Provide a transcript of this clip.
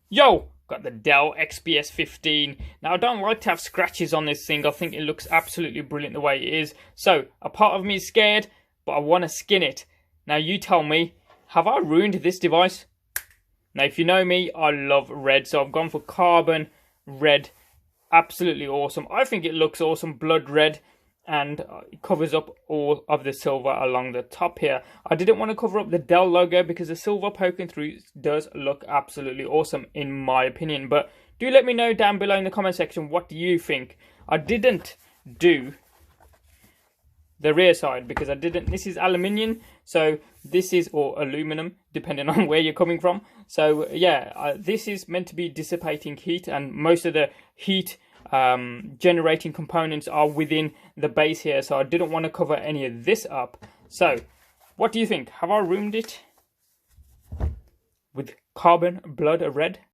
Yo, got the Dell XPS 15. Now, I don't like to have scratches on this thing. I think it looks absolutely brilliant the way it is. So, a part of me is scared, but I want to skin it. Now, you tell me, have I ruined this device? Now, if you know me, I love red. So, I've gone for carbon red. Absolutely awesome. I think it looks awesome. Blood red. And it covers up all of the silver along the top here. I didn't want to cover up the Dell logo because the silver poking through does look absolutely awesome in my opinion. But do let me know down below in the comment section, what do you think? I didn't do the rear side because this is aluminium, so this is, or aluminum, depending on where you're coming from. So yeah, this is meant to be dissipating heat, and most of the heat generating components are within the base here, so I didn't want to cover any of this up. So what do you think? Have I ruined it with carbon blood red?